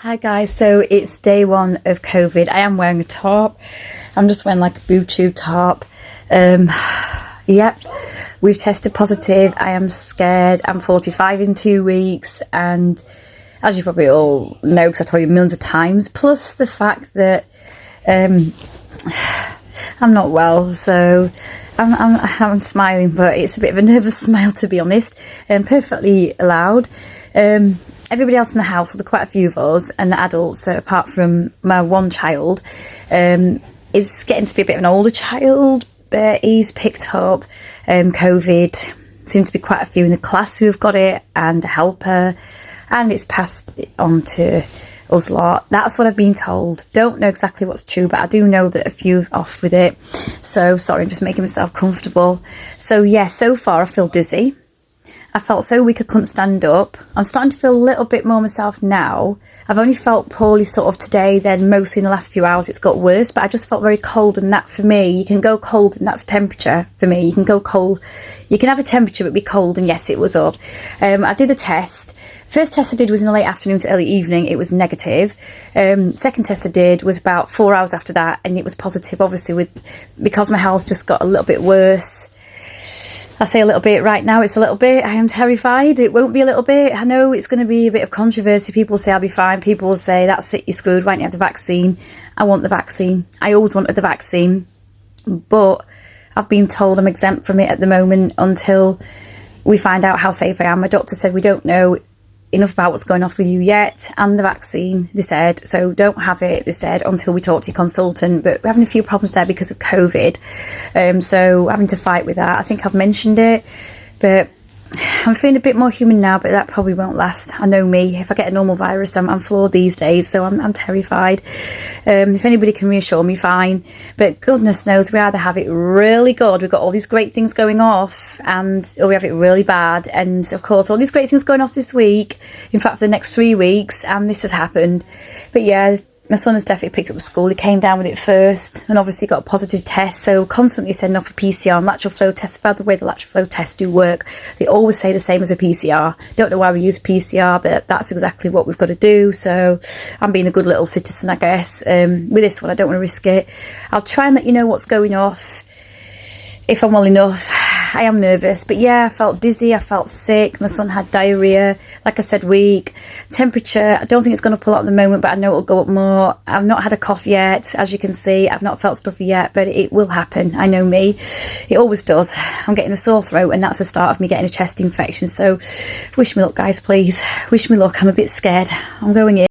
Hi guys, so it's day one of COVID. I am wearing a top. I'm just wearing like a boob tube top. Yep, we've tested positive. I am scared. I'm 45 in 2 weeks, and as you probably all know, because I told you millions of times, plus the fact that I'm not well, so I'm smiling, but it's a bit of a nervous smile, to be honest, and perfectly allowed. Everybody else in the house, well, there are quite a few of us, and the adults, apart from my one child, is getting to be a bit of an older child, but he's picked up COVID. Seem to be quite a few in the class who have got it, and a helper, and it's passed on to us lot. That's what I've been told. Don't know exactly what's true, but I do know that a few are off with it. So sorry, I'm just making myself comfortable. So yeah, so far I feel dizzy. I felt so weak I couldn't stand up. I'm starting to feel a little bit more myself now. I've only felt poorly sort of today, then mostly in the last few hours it's got worse, but I just felt very cold, and that for me, you can go cold and that's temperature for me. You can go cold, you can have a temperature but be cold, and yes, it was up. I did the test. First test I did was in the late afternoon to early evening. It was negative. Second test I did was about 4 hours after that, and it was positive, obviously, because my health just got a little bit worse. I say a little bit right now, it's a little bit. I am terrified. It won't be a little bit. I know it's going to be a bit of controversy. People say I'll be fine. People will say, that's it, you're screwed. Why don't you have the vaccine? I want the vaccine. I always wanted the vaccine. But I've been told I'm exempt from it at the moment until we find out how safe I am. My doctor said we don't know enough about what's going on with you yet, and the vaccine, they said, so don't have it, they said, until we talk to your consultant. But we're having a few problems there because of COVID, so having to fight with that. I think I've mentioned it, but I'm feeling a bit more human now, but that probably won't last. I know me, if I get a normal virus, I'm flawed these days, so I'm terrified. If anybody can reassure me, fine, but goodness knows we either have it really good, we've got all these great things going off, or we have it really bad. And of course all these great things going off this week, in fact for the next 3 weeks, and this has happened. But yeah, my son has definitely picked up with school. He came down with it first and obviously got a positive test, so constantly sending off a PCR and lateral flow tests. By the way, the lateral flow tests do work. They always say the same as a PCR. Don't know why we use PCR, but that's exactly what we've got to do. So I'm being a good little citizen, I guess. With this one, I don't want to risk it. I'll try and let you know what's going off if I'm well enough. I am nervous, but yeah, I felt dizzy, I felt sick, my son had diarrhea, like I said, weak. Temperature, I don't think it's going to pull up at the moment, but I know it'll go up more. I've not had a cough yet, as you can see. I've not felt stuffy yet, but it will happen. I know me, it always does. I'm getting a sore throat, and that's the start of me getting a chest infection. So wish me luck, guys, please. Wish me luck. I'm a bit scared. I'm going in.